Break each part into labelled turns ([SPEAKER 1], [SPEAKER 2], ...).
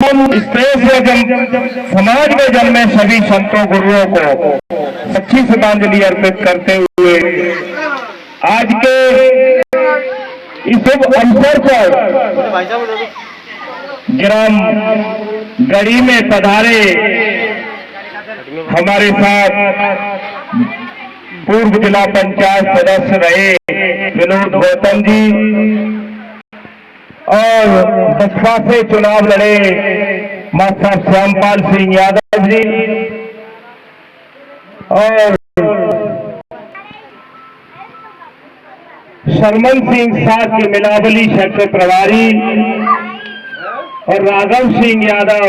[SPEAKER 1] इस देश में समाज में जन्मे सभी संतों गुरुओं को सच्ची श्रद्धांजलि अर्पित करते हुए आज के इस शुभ अवसर पर ग्राम गढ़ी में पधारे हमारे साथ पूर्व जिला पंचायत सदस्य रहे विनोद गौतम जी और बसपा से चुनाव लड़े मास्टर श्यामपाल सिंह यादव जी और शर्मन सिंह साथ के मिलावली सेक्टर प्रभारी और राघव सिंह यादव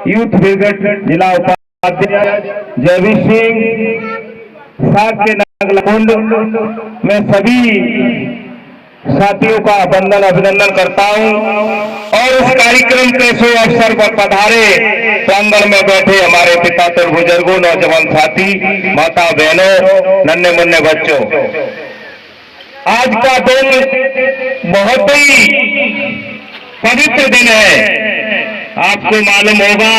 [SPEAKER 1] यूथ ब्रिगेड जिला उपाध्यक्ष जयवीर सिंह साथ के नागलकुंड में सभी साथियों का वंदन अभिनंदन करता हूं और इस कार्यक्रम के शुभ अवसर पर पधारे प्रांगण में बैठे हमारे पिता तो बुजुर्गों, नौजवान साथी, माता बहनों, नन्हे मुन्ने बच्चों, आज का दिन बहुत ही पवित्र दिन है। आपको मालूम होगा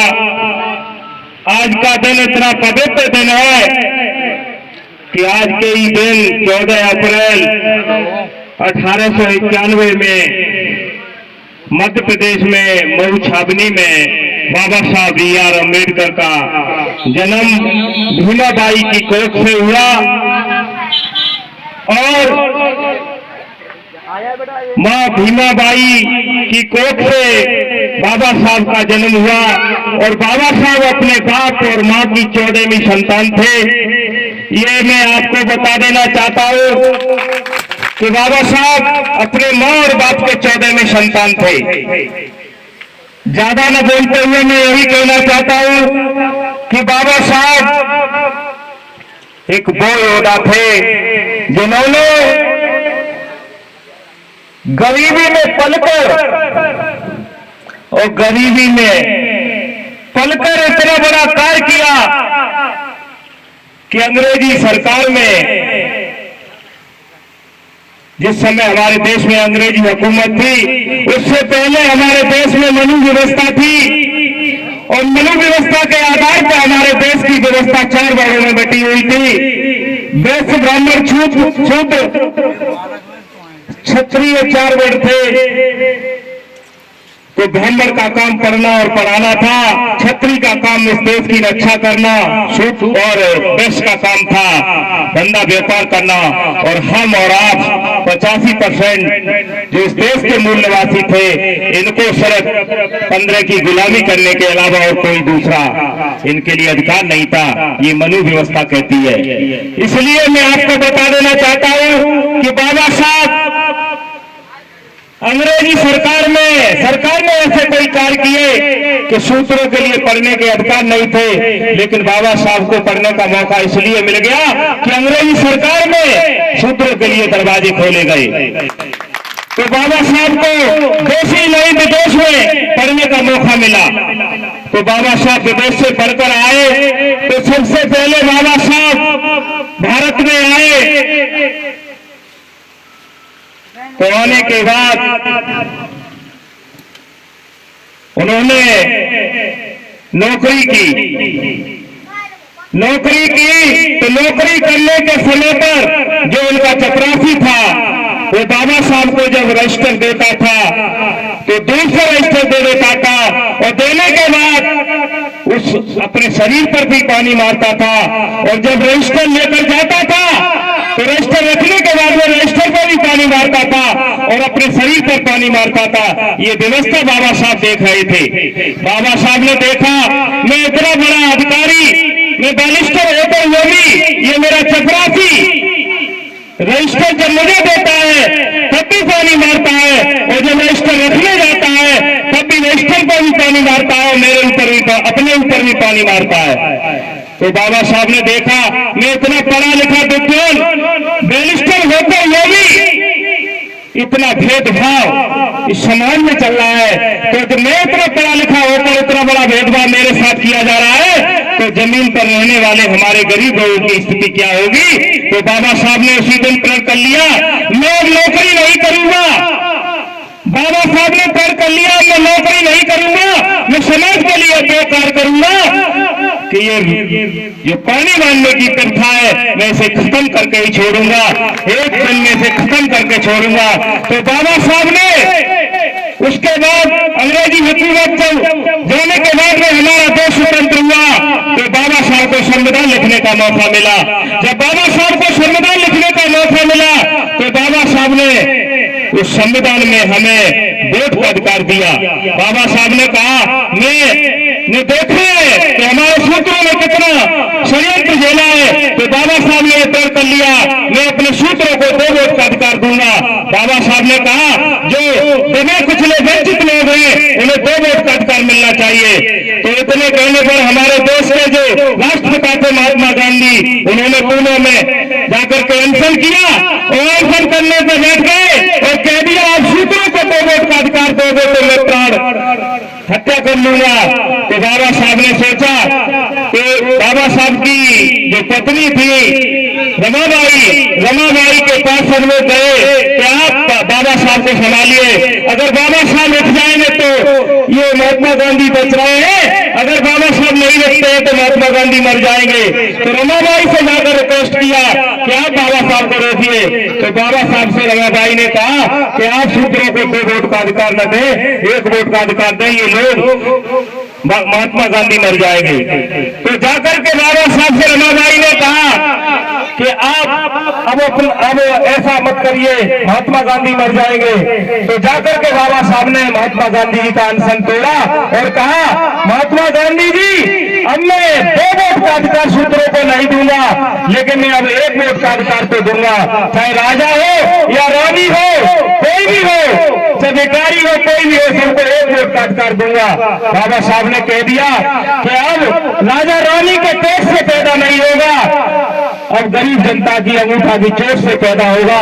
[SPEAKER 1] आज का दिन इतना पवित्र दिन है कि आज के ही दिन 14 अप्रैल 1891 में मध्य प्रदेश में मऊ छावनी में बाबा साहब B.R. अम्बेडकर का जन्म भीमाबाई की कोख से हुआ और माँ भीमाबाई की कोख से बाबा साहब का जन्म हुआ और बाबा साहब अपने बाप और माँ की 14वीं संतान थे। ये मैं आपको बता देना चाहता हूँ कि बाबा साहब अपने माँ और बाप के 14वें संतान थे। ज्यादा न बोलते हुए मैं यही कहना चाहता हूँ कि बाबा साहब एक वो योद्धा थे जिन्होंने गरीबी में पलकर और गरीबी में पलकर इतना बड़ा कार्य किया कि अंग्रेजी सरकार में, जिस समय हमारे देश में अंग्रेजी हुकूमत थी उससे पहले हमारे देश में मनु व्यवस्था थी और मनु व्यवस्था के आधार पर हमारे देश की व्यवस्था 4 वर्गों में बटी हुई थी। वैश्य, ब्राह्मण, शूद्र, क्षत्रिय 4 वर्ग थे। तो ब्राह्मण का काम पढ़ना और पढ़ाना था, क्षत्रिय का काम इस देश की रक्षा करना, शूद्र और वैश्य का काम था धंधा व्यापार करना और हम और आप 85% जो इस देश के मूल निवासी थे इनको सिर्फ 15 की गुलामी करने के अलावा और कोई दूसरा इनके लिए अधिकार नहीं था। ये मनु व्यवस्था कहती है। इसलिए मैं आपको बता देना चाहता हूं कि बाबा साहब अंग्रेजी सरकार ने ऐसे कोई कार्य किए कि शूद्रों के लिए पढ़ने के अधिकार नहीं थे, लेकिन बाबा साहब को पढ़ने का मौका इसलिए मिल गया कि अंग्रेजी सरकार में शूद्रों के लिए दरवाजे खोले गए। तो बाबा साहब को देश ही नहीं विदेश में पढ़ने का मौका मिला। तो बाबा साहब विदेश से पढ़कर आए तो सबसे पहले बाबा साहब भारत में आए। तो आने के बाद उन्होंने नौकरी की तो नौकरी करने के समय पर जो उनका चपरासी था वो बाबा साहब को जब रजिस्टर देता था तो दूसरा रजिस्टर दे देता था और देने के बाद उस अपने शरीर पर भी पानी मारता था और जब रजिस्टर लेकर जाता था तो रजिस्टर रखने के बाद वो रजिस्टर पर भी पानी मारता था और अपने शरीर पर पानी मारता था। ये व्यवस्था बाबा साहब देख रहे थे। बाबा साहब ने देखा मैं इतना बड़ा अधिकारी, मैं बैरिस्टर होते हुए भी ये मेरा चपरासी रजिस्टर जब मुझे देता है तब भी पानी मारता है और जब रजिस्टर रखने जाता है तब भी रजिस्टर पर भी पानी मारता है, मेरे ऊपर भी, अपने ऊपर भी पानी मारता है। तो बाबा साहब ने देखा मैं इतना पढ़ा लिखा विद्वान बैरिस्टर होते हुए भी इतना भेदभाव इस समाज में चल रहा है, तो जब मैं इतना पढ़ा लिखा होकर इतना बड़ा भेदभाव मेरे साथ किया जा रहा है तो जमीन पर रहने वाले हमारे गरीब लोगों की स्थिति क्या होगी। तो बाबा साहब ने उसी दिन प्रण कर लिया मैं अब नौकरी नहीं करूंगा, बाबा साहब ने तय कर लिया मैं नौकरी नहीं करूंगा, मैं समाज के लिए दो कार्य करूंगा कि ये पानी मारने की प्रथा है मैं इसे खत्म करके ही छोड़ूंगा, एक दिन में से खत्म करके छोड़ूंगा। तो बाबा साहब ने उसके बाद अंग्रेजी हुकूमत जाने के बाद में हमारा देश स्वतंत्र हुआ तो बाबा साहब को संविधान लिखने का मौका मिला। जब बाबा साहब को संविधान लिखने का मौका मिला तो बाबा साहब ने उस संविधान में हमें वोट का अधिकार दिया। बाबा साहब ने कहा मैं देखा है कि हमारे सूत्रों में कितना षड्यंत्र झेला है, तो बाबा साहब ने तय कर लिया मैं अपने सूत्रों को 2 वोट का अधिकार दूंगा। बाबा साहब ने कहा जो दबे कुचले वंचित लोग हैं उन्हें 2 वोट का अधिकार मिलना चाहिए। तो इतने कहने पर हमारे देश के जो राष्ट्रपिता थे महात्मा गांधी, उन्होंने पुणे में जाकर के अनशन किया और अनशन करने से बैठ गए और कह दिया आप सूत्रों को 2 वोट का अधिकार दोगे तो मैं प्राण हत्या कर लूंगा। तो बाबा साहब ने सोचा कि बाबा साहब की जो पत्नी थी रमाबाई के पास सब लोग गए कि आप बाबा साहब को संभालिए, अगर बाबा साहब उठ जाएंगे तो ये महात्मा गांधी बच रहे हैं, अगर बाबा साहब नहीं रखते हैं तो महात्मा गांधी मर जाएंगे। तो रमाबाई से जाकर रिक्वेस्ट किया कि आप बाबा साहब को रोकिए। तो बाबा साहब से रमाबाई ने कहा कि आप सूत्रों को 2 वोट का अधिकार न दें, 1 वोट का अधिकार दें, ये लोग महात्मा गांधी मर जाएंगे। तो जाकर के बाबा साहब से रमाबाई ने कहा कि आप अब ऐसा मत करिए, महात्मा गांधी मर जाएंगे। तो जाकर के बाबा साहब ने महात्मा गांधी जी का अनशन तोड़ा और कहा महात्मा गांधी जी अब मैं 2 वोट का अधिकार सूत्रों को नहीं दूंगा, लेकिन मैं अब 1 वोट का अधिकार तो दूंगा, चाहे राजा हो या रानी हो, कोई भी हो, चाहे भिखारी हो, कोई भी हो, सबको 1 वोट का अधिकार दूंगा। बाबा साहब ने कह दिया कि अब राजा रानी के पेट से पैदा नहीं होगा, अब गरीब जनता की अंगूठा की चोट से पैदा होगा।